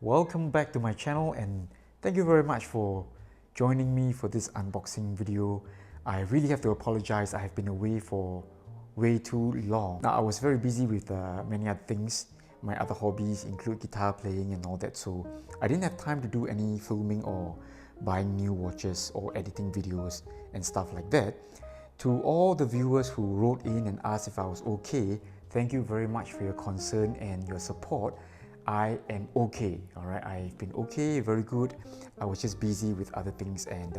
Welcome back to my channel, and thank you very much for joining me for this unboxing video. I really have to apologize. I have been away for way too long. Now, I was very busy with many other things. My other hobbies include guitar playing and all that, so I didn't have time to do any filming or buying new watches or editing videos and stuff like that. To all the viewers who wrote in and asked if I was okay, thank you very much for your concern and your support. I am okay, all right? I've been okay, very good. I was just busy with other things, and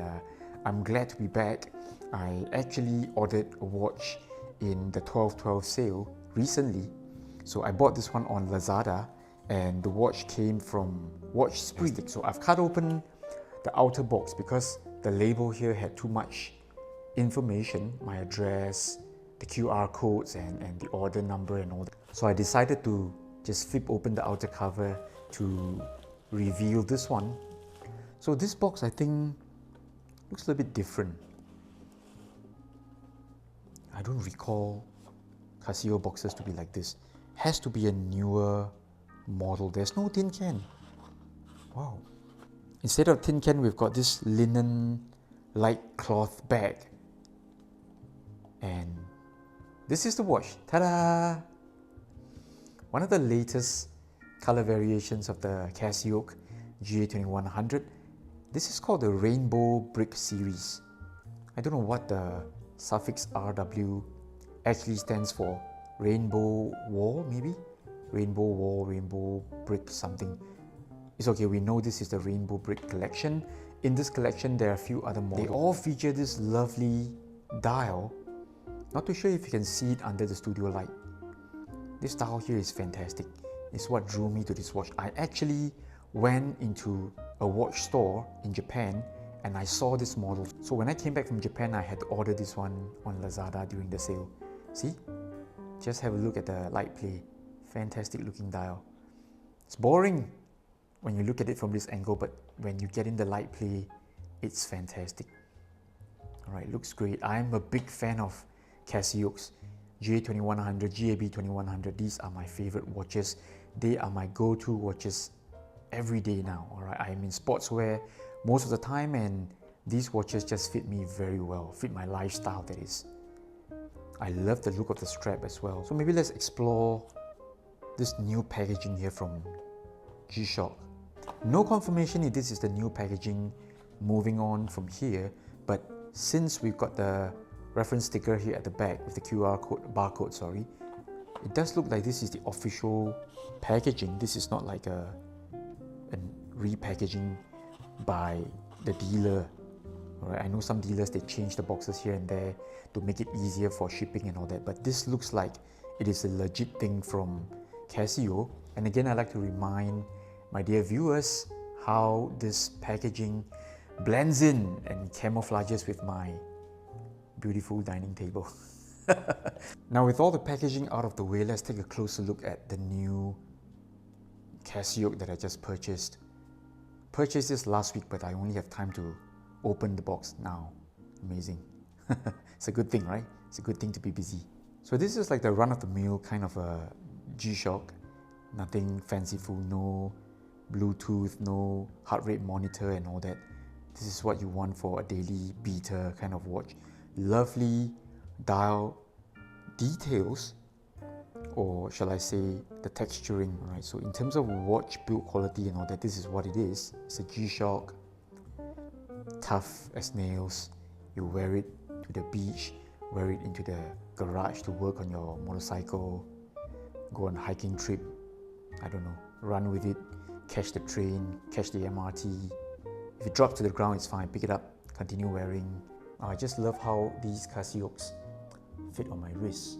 I'm glad to be back. I actually ordered a watch in the 12/12 sale recently. So I bought this one on Lazada, and the watch came from Watch Spree. So I've cut open the outer box because the label here had too much information, my address, the QR codes, and the order number and all that. So I decided to just flip open the outer cover to reveal this one. So this box, I think, looks a little bit different. I don't recall Casio boxes to be like this. Has to be a newer model. There's no tin can. Wow. Instead of tin can, we've got this linen-like cloth bag. And this is the watch. Ta-da! One of the latest color variations of the Casioak GA2100. This is called the Rainbow Brick series. I don't know what the suffix RW actually stands for. Rainbow wall, maybe? Rainbow wall, rainbow brick, something. It's okay, we know this is the Rainbow Brick collection. In this collection, there are a few other models. They all feature this lovely dial. Not too sure if you can see it under the studio light. This dial here is fantastic. It's what drew me to this watch. I actually went into a watch store in Japan and I saw this model. So when I came back from Japan, I had to order this one on Lazada during the sale. See? Just have a look at the light play. Fantastic looking dial. It's boring when you look at it from this angle, but when you get in the light play, it's fantastic. Alright, looks great. I'm a big fan of Casioak's GA2100, GAB2100. These are my favorite watches. They are my go-to watches every day now. All right, I'm in sportswear most of the time, and these watches just fit me very well, fit my lifestyle, that is. I love the look of the strap as well. So maybe let's explore this new packaging here from G-Shock. No confirmation if this is the new packaging moving on from here, but since we've got the reference sticker here at the back with the QR code, barcode, sorry, it does look like this is the official packaging. This is not like a repackaging by the dealer. Alright, I know some dealers, they change the boxes here and there to make it easier for shipping and all that, but this looks like it is a legit thing from Casio. And again, I'd like to remind my dear viewers how this packaging blends in and camouflages with my beautiful dining table. Now, with all the packaging out of the way, let's take a closer look at the new Casioak that I just purchased. Purchased this last week, but I only have time to open the box now. Amazing. It's a good thing, right? It's a good thing to be busy. So this is like the run-of-the-mill kind of a G-Shock. Nothing fanciful, no Bluetooth, no heart rate monitor and all that. This is what you want for a daily beater kind of watch. Lovely dial details, or shall I say the texturing, right? So in terms of watch build quality and all that, this is what it is. It's a G-Shock, tough as nails. You wear it to the beach, wear it into the garage to work on your motorcycle, go on a hiking trip, I don't know, run with it, catch the train, catch the MRT. If it drops to the ground, it's fine, pick it up, continue wearing. I just love how these Casioaks fit on my wrist.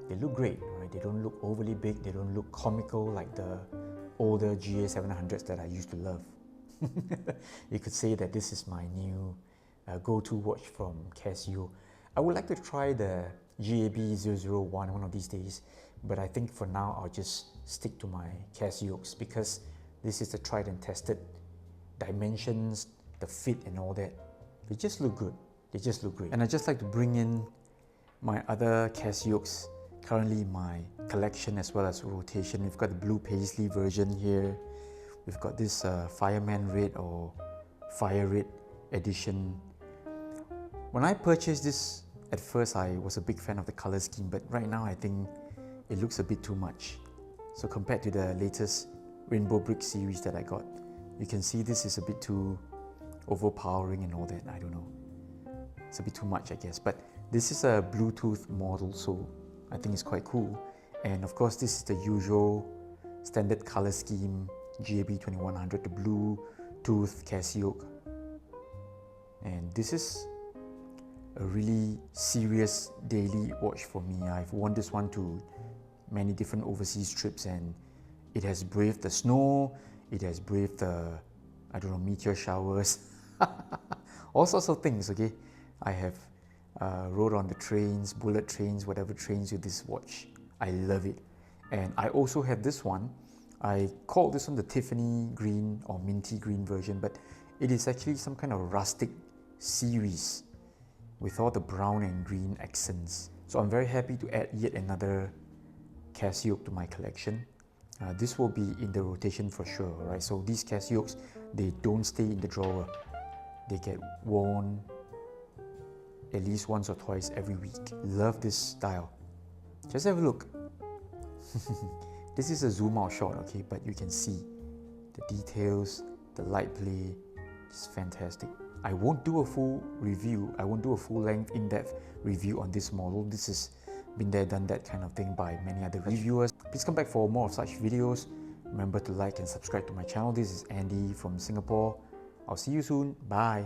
They look great, right? They don't look overly big, they don't look comical like the older GA700s that I used to love. You could say that this is my new go-to watch from Casio. I would like to try the GAB001 one of these days, but I think for now I'll just stick to my Casioaks because this is the tried and tested dimensions, the fit and all that. They just look good. They just look great. And I just like to bring in my other Casioaks currently in my collection as well as rotation. We've got the blue paisley version here. We've got this Fireman Red or Fire Red edition. When I purchased this, at first I was a big fan of the color scheme, but right now I think it looks a bit too much. So compared to the latest Rainbow Brick series that I got, you can see this is a bit too overpowering and all that. I don't know. It's a bit too much, I guess. But this is a Bluetooth model, so I think it's quite cool. And of course, this is the usual standard color scheme, GA2100, the Bluetooth Casioak. And this is a really serious daily watch for me. I've worn this one to many different overseas trips, and it has braved the snow, it has braved the, I don't know, meteor showers, all sorts of things, okay? I have rode on the trains, bullet trains, whatever trains with this watch. I love it. And I also have this one. I called this one the Tiffany green or minty green version, but it is actually some kind of rustic series with all the brown and green accents. So I'm very happy to add yet another Casioak to my collection. This will be in the rotation for sure, right? So these Casioaks, they don't stay in the drawer. They get worn at least once or twice every week. Love this style. Just have a look. This is a zoom out shot, okay, but you can see the details, the light play, it's fantastic. I won't do a full review, I won't do a full length in-depth review on this model. This has been there, done that kind of thing by many other reviewers. Please come back for more of such videos. Remember to like and subscribe to my channel. This is Andy from Singapore. I'll see you soon. Bye.